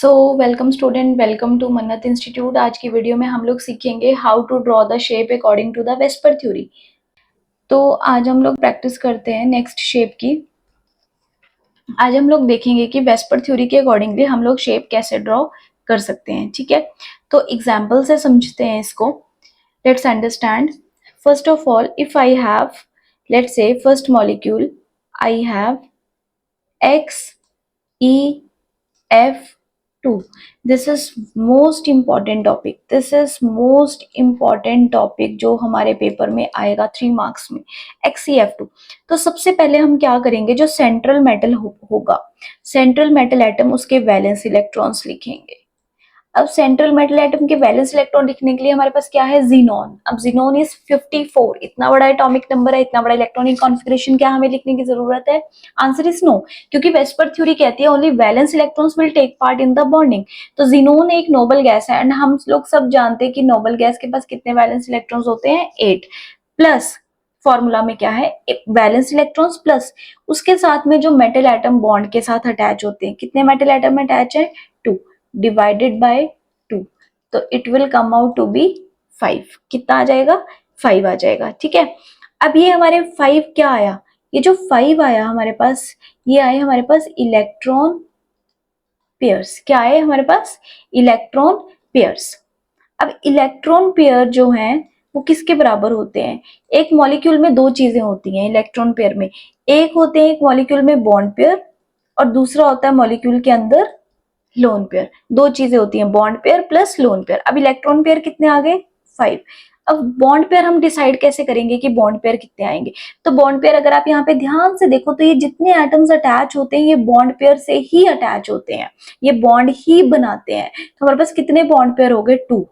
So welcome student, welcome to Mannat institute. आज की video में हम लोग सीखेंगे how to draw the shape according to the VSEPR theory. तो आज हम लोग प्रैक्टिस करते हैं नेक्स्ट शेप की। आज हम लोग देखेंगे कि वेस्पर थ्योरी के अकॉर्डिंगली हम लोग शेप कैसे ड्रॉ कर सकते हैं। ठीक है, तो एग्जाम्पल से समझते हैं इसको। Let's understand. First of all, if I have, let's say first molecule I have XeF2. This is most important topic. This is most important topic जो हमारे पेपर में आएगा 3 मार्क्स में। XeF2। तो सबसे पहले हम क्या करेंगे, जो सेंट्रल मेटल होगा, सेंट्रल मेटल एटम, उसके वैलेंस इलेक्ट्रॉन्स लिखेंगे। अब सेंट्रल मेटल एटम के वैलेंस इलेक्ट्रॉन लिखने के लिए हमारे पास क्या है, जीनोन। अब जीनोन इज 54। इतना बड़ा एटॉमिक नंबर है, इतना बड़ा इलेक्ट्रॉनिक कॉन्फ़िगरेशन, क्या हमें लिखने की जरूरत है? आंसर इज नो, क्योंकि वेस्पर थ्योरी कहती है only valence electrons will take part in the bonding. तो जीनोन एक नोबल गैस है एंड हम लोग सब जानते हैं कि नोबल गैस के पास कितने वैलेंस इलेक्ट्रॉन्स होते हैं, 8 प्लस फॉर्मूला में क्या है, वैलेंस इलेक्ट्रॉन्स प्लस उसके साथ में जो मेटल एटम बॉन्ड के साथ अटैच होते हैं, कितने मेटल एटम अटैच है, 2 डिवाइडेड बाय 2, तो it will come out to be 5। कितना आ जाएगा, 5 आ जाएगा। ठीक है, अब ये हमारे 5 क्या आया, ये जो 5 आया हमारे पास, ये आए हमारे पास इलेक्ट्रॉन पेयर्स। क्या आए हमारे पास, इलेक्ट्रॉन पेयर्स। अब इलेक्ट्रॉन पेयर जो हैं वो किसके बराबर होते हैं? एक मॉलिक्यूल में दो चीजें होती हैं इलेक्ट्रॉन पेयर में। एक होते हैं एक मॉलिक्यूल में बॉन्ड पेयर और दूसरा होता है मॉलिक्यूल के अंदर लोन पेयर। दो चीजें होती हैं, bond pair plus lone pair. अब इलेक्ट्रॉन पेयर कितने आ गए, 5। अब बॉन्ड पेयर हम डिसाइड कैसे करेंगे कि बॉन्ड पेयर कितने आएंगे? तो बॉन्ड पेयर अगर आप यहाँ पे ध्यान से देखो तो ये जितने एटम्स अटैच होते हैं ये बॉन्ड पेयर से ही अटैच होते हैं, ये बॉन्ड ही बनाते हैं। तो हमारे पास कितने बॉन्ड पेयर हो गए, 2।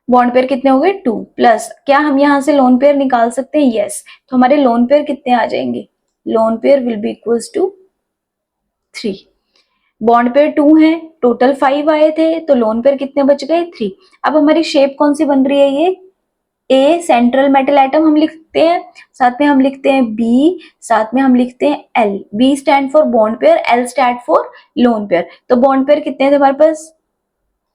बॉन्ड पेयर कितने हो गए, 2 प्लस क्या हम यहाँ से लोन पेयर निकाल सकते हैं? यस। तो हमारे लोन पेयर कितने आ जाएंगे, lone pair will be equals to 3। Bond pair 2 है, टोटल 5 आए थे, तो लोन पेयर कितने बच गए, 3। अब हमारी शेप कौन सी बन रही है, ये ए सेंट्रल मेटल एटम हम लिखते हैं, साथ में हम लिखते हैं बी, साथ में हम लिखते हैं L. B stand for bond pair, L stand for lone pair. तो बॉन्ड पेयर कितने थे हमारे पास,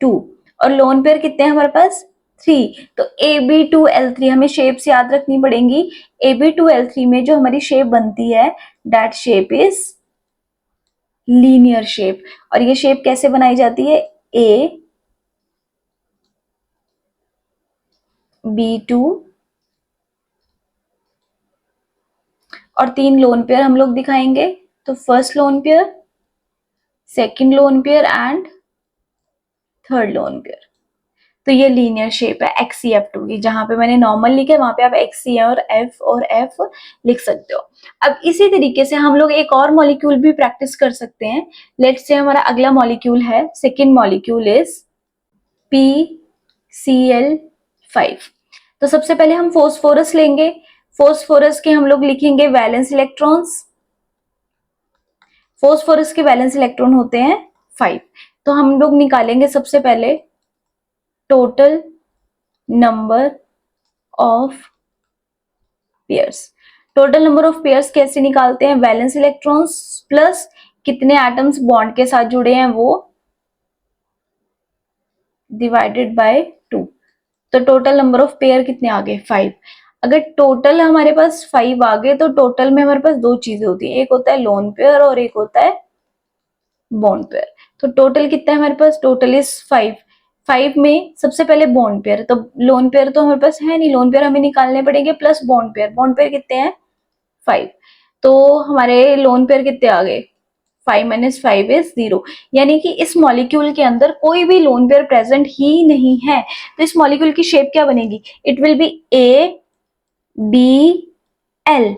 2, और लोन पेयर कितने हैं हमारे पास, 3। तो AB2L3 हमें शेप्स याद रखनी पड़ेंगी। AB2L3 में जो हमारी शेप बनती है, that shape is linear shape. और ये शेप कैसे बनाई जाती है, AB2 और 3 लोन पेयर हम लोग दिखाएंगे। तो first lone pair, second lone pair and third loan pair. तो ये लीनियर शेप है XeF2 की। जहां पे मैंने नॉर्मल लिखा है वहां पे आप XC और F लिख सकते हो। अब इसी तरीके से हम लोग एक और मॉलिक्यूल भी प्रैक्टिस कर सकते हैं। लेट्स से हमारा अगला मॉलिक्यूल है, सेकेंड मॉलिक्यूल इज PCl5। तो सबसे पहले हम फोस्फोरस लेंगे। फोस्फोरस के हम लोग लिखेंगे वैलेंस इलेक्ट्रॉन्स। फोस्फोरस के वैलेंस इलेक्ट्रॉन होते हैं 5। तो हम लोग निकालेंगे सबसे पहले total number of pairs. Total number of pairs कैसे निकालते हैं, वैलेंस इलेक्ट्रॉन्स प्लस कितने एटम्स बॉन्ड के साथ जुड़े हैं वो डिवाइडेड बाय 2। तो टोटल नंबर ऑफ पेयर कितने आ गए, 5। अगर टोटल हमारे पास 5 आ गए तो टोटल में हमारे पास दो चीजें होती है, एक होता है लोन पेयर और एक होता है बॉन्ड पेयर। तो टोटल कितना है हमारे पास, टोटल इज 5। 5 में सबसे पहले बॉन्ड पेयर, तो लोन पेयर तो हमारे पास है नहीं, लोन पेयर हमें निकालने पड़ेंगे plus bond pair. Bond pair कितने हैं, 5। तो हमारे लोन पेयर कितने आ गए, 5 माइनस 5 इज 0। यानी कि इस मॉलिक्यूल के अंदर कोई भी लोन पेयर प्रेजेंट ही नहीं है। तो इस मॉलिक्यूल की शेप क्या बनेगी, it will be ABL।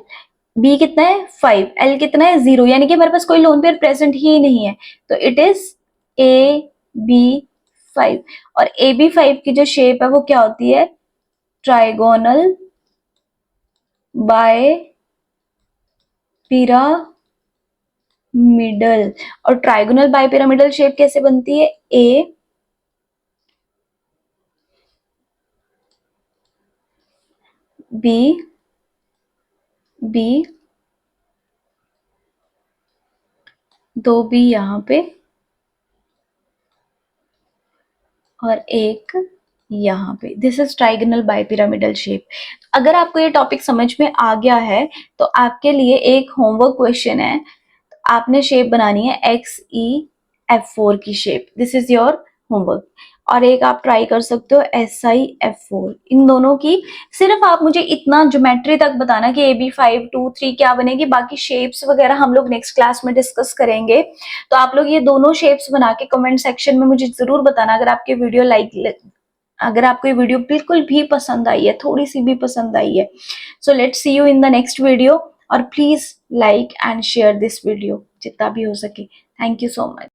B कितना है 5, एल कितना है 0, यानी कि हमारे पास कोई लोन पेयर प्रेजेंट ही नहीं है। तो इट इज AB5। और AB5 की जो शेप है वो क्या होती है, ट्राइगोनल बाय पिरामिडल। और ट्राइगोनल बाय पिरामिडल शेप कैसे बनती है, AB, 2 B यहाँ पे और एक यहाँ पे। This is trigonal bipyramidal shape. अगर आपको ये टॉपिक समझ में आ गया है तो आपके लिए एक होमवर्क क्वेश्चन है, आपने शेप बनानी है XEF4 की shape. This is your homework. और एक आप ट्राई कर सकते हो SIF4। इन दोनों की सिर्फ आप मुझे इतना ज्योमेट्री तक बताना कि AB5 2 3 क्या बनेगी, बाकी शेप्स वगैरह हम लोग नेक्स्ट क्लास में डिस्कस करेंगे। तो आप लोग ये दोनों शेप्स बना के कमेंट सेक्शन में मुझे जरूर बताना अगर आपके वीडियो अगर आपको ये वीडियो बिल्कुल भी पसंद आई है, थोड़ी सी भी पसंद आई है। So let's see you in the next video. और please like and share this video जितना भी हो सके। Thank you so much.